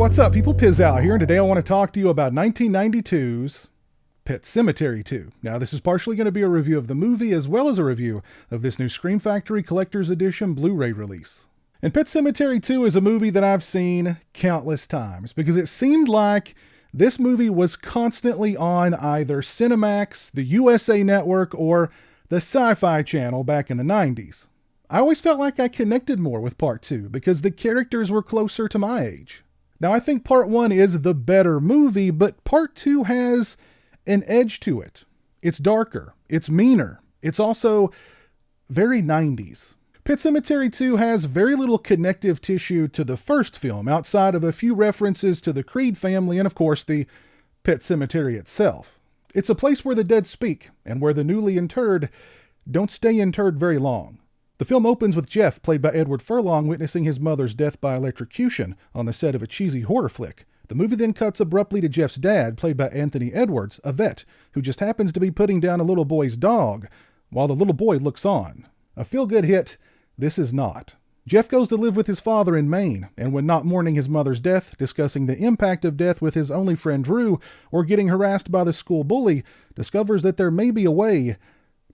What's up, people? Pizowell here, and today I want to talk to you about 1992's Pet Sematary 2. Now, this is partially going to be a review of the movie as well as a review of this new Scream Factory Collector's Edition Blu-ray release. And Pet Sematary 2 is a movie that I've seen countless times because it seemed like this movie was constantly on either Cinemax, the USA Network, or the Sci-Fi Channel back in the 90s. I always felt like I connected more with Part 2 because the characters were closer to my age. Now, I think Part 1 is the better movie, but Part 2 has an edge to it. It's darker, it's meaner, it's also very 90s. Pet Sematary 2 has very little connective tissue to the first film, outside of a few references to the Creed family and, of course, the Pet Sematary itself. It's a place where the dead speak, and where the newly interred don't stay interred very long. The film opens with Jeff, played by Edward Furlong, witnessing his mother's death by electrocution on the set of a cheesy horror flick. The movie then cuts abruptly to Jeff's dad, played by Anthony Edwards, a vet, who just happens to be putting down a little boy's dog, while the little boy looks on. A feel-good hit, this is not. Jeff goes to live with his father in Maine, and when not mourning his mother's death, discussing the impact of death with his only friend Drew, or getting harassed by the school bully, discovers that there may be a way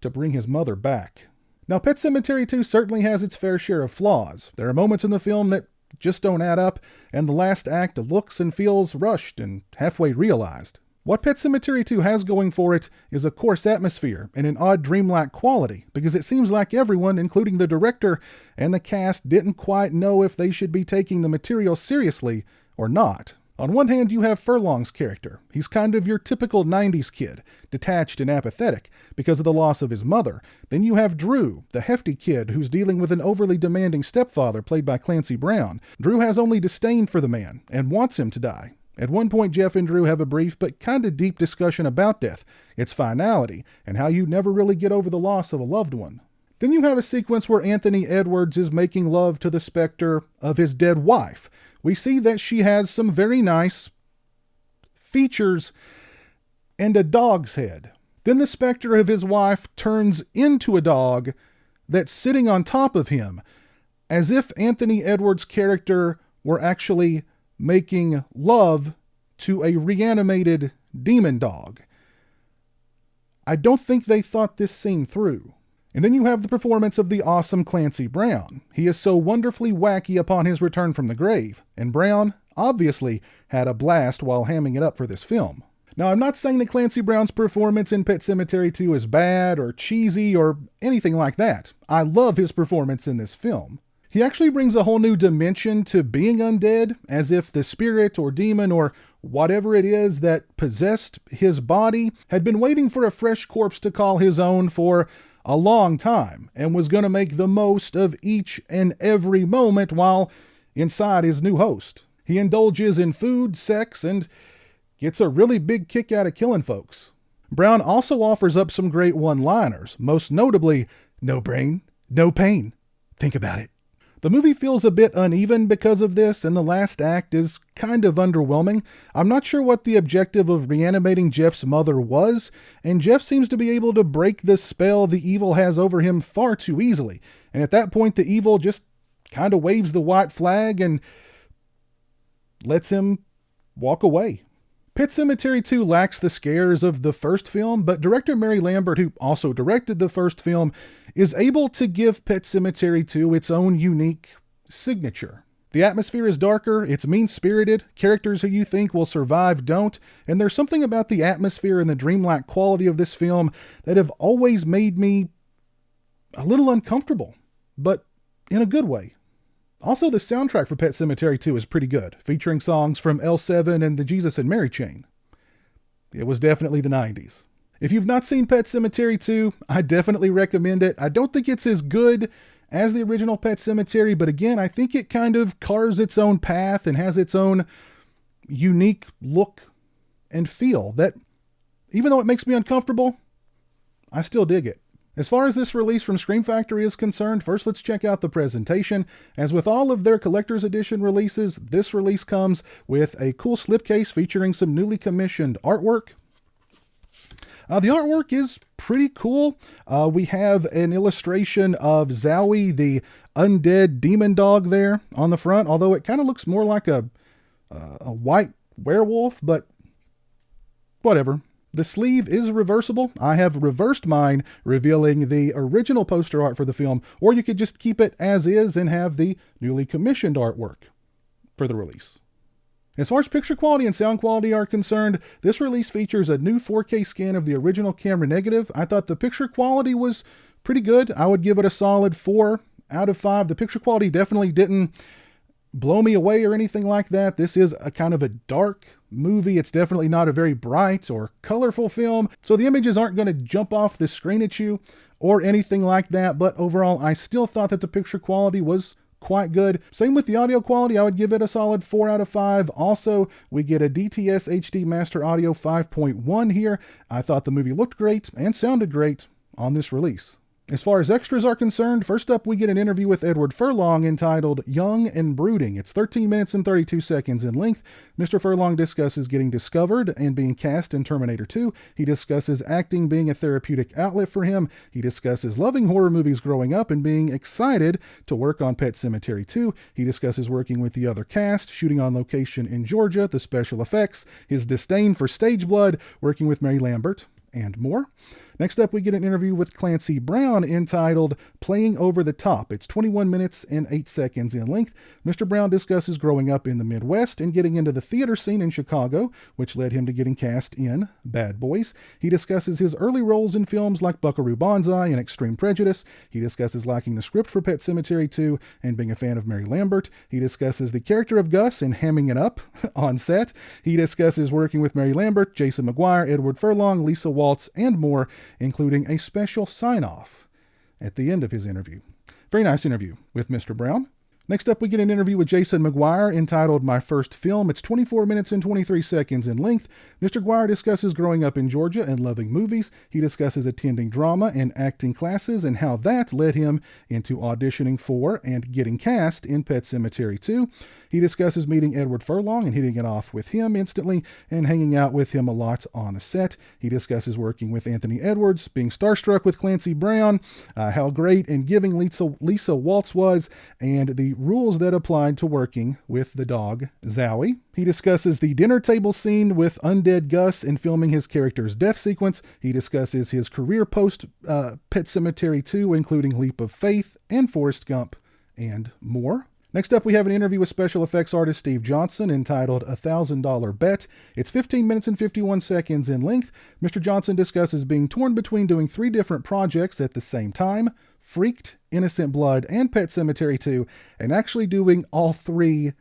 to bring his mother back. Now, Pet Sematary 2 certainly has its fair share of flaws. There are moments in the film that just don't add up, and the last act looks and feels rushed and halfway realized. What Pet Sematary 2 has going for it is a coarse atmosphere and an odd dreamlike quality, because it seems like everyone, including the director and the cast, didn't quite know if they should be taking the material seriously or not. On one hand, you have Furlong's character. He's kind of your typical 90s kid, detached and apathetic because of the loss of his mother. Then you have Drew, the hefty kid who's dealing with an overly demanding stepfather played by Clancy Brown. Drew has only disdain for the man and wants him to die. At one point, Jeff and Drew have a brief but kind of deep discussion about death, its finality, and how you never really get over the loss of a loved one. Then you have a sequence where Anthony Edwards is making love to the specter of his dead wife. We see that she has some very nice features and a dog's head. Then the specter of his wife turns into a dog that's sitting on top of him, as if Anthony Edwards' character were actually making love to a reanimated demon dog. I don't think they thought this scene through. And then you have the performance of the awesome Clancy Brown. He is so wonderfully wacky upon his return from the grave, and Brown obviously had a blast while hamming it up for this film. Now, I'm not saying that Clancy Brown's performance in Pet Sematary 2 is bad or cheesy or anything like that. I love his performance in this film. He actually brings a whole new dimension to being undead, as if the spirit or demon or whatever it is that possessed his body had been waiting for a fresh corpse to call his own for a long time, and was going to make the most of each and every moment while inside his new host. He indulges in food, sex, and gets a really big kick out of killing folks. Brown also offers up some great one-liners, most notably, "No brain, no pain. Think about it." The movie feels a bit uneven because of this, and the last act is kind of underwhelming. I'm not sure what the objective of reanimating Jeff's mother was, and Jeff seems to be able to break the spell the evil has over him far too easily. And at that point, the evil just kind of waves the white flag and lets him walk away. Pet Sematary 2 lacks the scares of the first film, but director Mary Lambert, who also directed the first film, is able to give Pet Sematary 2 its own unique signature. The atmosphere is darker, it's mean-spirited, characters who you think will survive don't, and there's something about the atmosphere and the dreamlike quality of this film that have always made me a little uncomfortable, but in a good way. Also, the soundtrack for Pet Sematary 2 is pretty good, featuring songs from L7 and the Jesus and Mary Chain. It was definitely the 90s. If you've not seen Pet Sematary 2, I definitely recommend it. I don't think it's as good as the original Pet Sematary, but again, I think it kind of carves its own path and has its own unique look and feel that, even though it makes me uncomfortable, I still dig it. As far as this release from Scream Factory is concerned, first let's check out the presentation. As with all of their collector's edition releases, this release comes with a cool slipcase featuring some newly commissioned artwork. The artwork is pretty cool. We have an illustration of Zowie, the undead demon dog there on the front, although it kind of looks more like a a white werewolf, but whatever. The sleeve is reversible. I have reversed mine, revealing the original poster art for the film, or you could just keep it as is and have the newly commissioned artwork for the release. As far as picture quality and sound quality are concerned, this release features a new 4K scan of the original camera negative. I thought the picture quality was pretty good. I would give it a solid 4 out of 5. The picture quality definitely didn't blow me away or anything like that. This is a kind of a dark movie. It's definitely not a very bright or colorful film, so the images aren't going to jump off the screen at you or anything like that, but overall I still thought that the picture quality was quite good. Same with the audio quality. I would give it a solid 4 out of 5. Also, we get a DTS HD Master Audio 5.1 here. I thought the movie looked great and sounded great on this release. As far as extras are concerned, first up we get an interview with Edward Furlong entitled Young and Brooding. It's 13 minutes and 32 seconds in length. Mr. Furlong discusses getting discovered and being cast in Terminator 2. He discusses acting being a therapeutic outlet for him. He discusses loving horror movies growing up and being excited to work on Pet Sematary 2. He discusses working with the other cast, shooting on location in Georgia, the special effects, his disdain for stage blood, working with Mary Lambert, and more. Next up, we get an interview with Clancy Brown entitled Playing Over the Top. It's 21 minutes and 8 seconds in length. Mr. Brown discusses growing up in the Midwest and getting into the theater scene in Chicago, which led him to getting cast in Bad Boys. He discusses his early roles in films like Buckaroo Banzai and Extreme Prejudice. He discusses liking the script for Pet Sematary 2 and being a fan of Mary Lambert. He discusses the character of Gus and hamming it up on set. He discusses working with Mary Lambert, Jason McGuire, Edward Furlong, Lisa Waltz, and more, including a special sign-off at the end of his interview. Very nice interview with Mr. Brown. Next up, we get an interview with Jason McGuire entitled My First Film. It's 24 minutes and 23 seconds in length. Mr. McGuire discusses growing up in Georgia and loving movies. He discusses attending drama and acting classes and how that led him into auditioning for and getting cast in Pet Sematary 2. He discusses meeting Edward Furlong and hitting it off with him instantly and hanging out with him a lot on the set. He discusses working with Anthony Edwards, being starstruck with Clancy Brown, how great and giving Lisa Waltz was, and the rules that applied to working with the dog Zowie. He discusses the dinner table scene with Undead Gus and filming his character's death sequence. He discusses his career post Pet Sematary 2, including Leap of Faith and Forrest Gump, and more. Next up, we have an interview with special effects artist Steve Johnson entitled $1,000 Bet. It's 15 minutes and 51 seconds in length. Mr. Johnson discusses being torn between doing 3 different projects at the same time: Freaked, Innocent Blood, and Pet Sematary 2, and actually doing all 3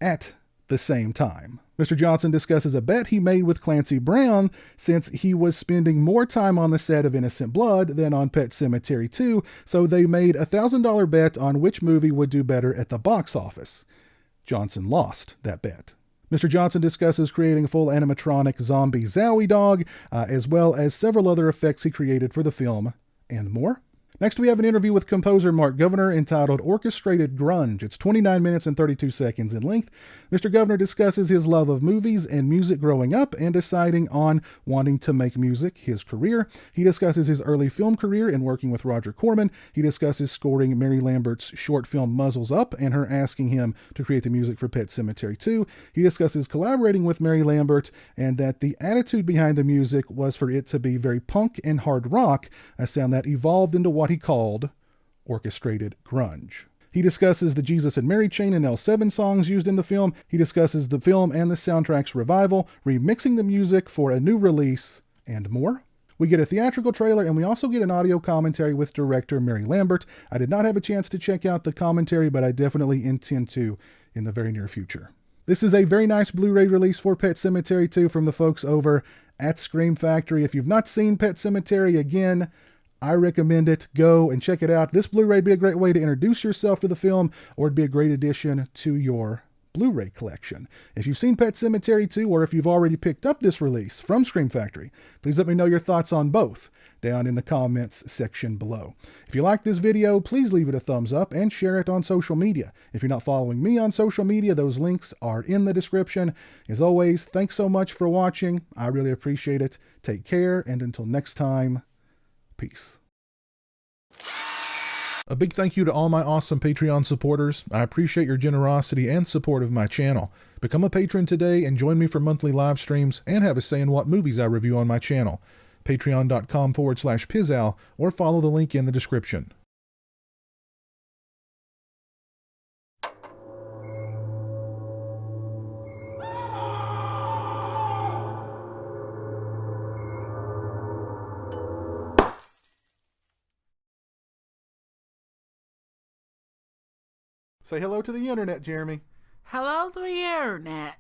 at the same time. Mr. Johnson discusses a bet he made with Clancy Brown since he was spending more time on the set of Innocent Blood than on Pet Sematary 2, so they made a $1,000 bet on which movie would do better at the box office. Johnson lost that bet. Mr. Johnson discusses creating a full animatronic zombie Zowie dog, as well as several other effects he created for the film, and more. Next, we have an interview with composer Mark Governor entitled Orchestrated Grunge. It's 29 minutes and 32 seconds in length. Mr. Governor discusses his love of movies and music growing up and deciding on wanting to make music his career. He discusses his early film career and working with Roger Corman. He discusses scoring Mary Lambert's short film Muzzles Up and her asking him to create the music for Pet Sematary 2. He discusses collaborating with Mary Lambert and that the attitude behind the music was for it to be very punk and hard rock, a sound that evolved into what he called orchestrated grunge. He discusses the Jesus and Mary Chain and L7 songs used in the film. He discusses the film and the soundtrack's revival, remixing the music for a new release, and more. We get a theatrical trailer, and we also get an audio commentary with director Mary Lambert. I did not have a chance to check out the commentary, but I definitely intend to in the very near future. This is a very nice Blu-ray release for Pet Sematary 2 from the folks over at Scream Factory. If you've not seen Pet Sematary, again, I recommend it. Go and check it out. This Blu-ray would be a great way to introduce yourself to the film, or it'd be a great addition to your Blu-ray collection. If you've seen Pet Sematary 2, or if you've already picked up this release from Scream Factory, please let me know your thoughts on both down in the comments section below. If you like this video, please leave it a thumbs up and share it on social media. If you're not following me on social media, those links are in the description. As always, thanks so much for watching. I really appreciate it. Take care, and until next time, peace. A big thank you to all my awesome Patreon supporters. I appreciate your generosity and support of my channel. Become a patron today and join me for monthly live streams and have a say in what movies I review on my channel. Patreon.com/pizowell or follow the link in the description. Say hello to the internet, Jeremy. Hello to the internet.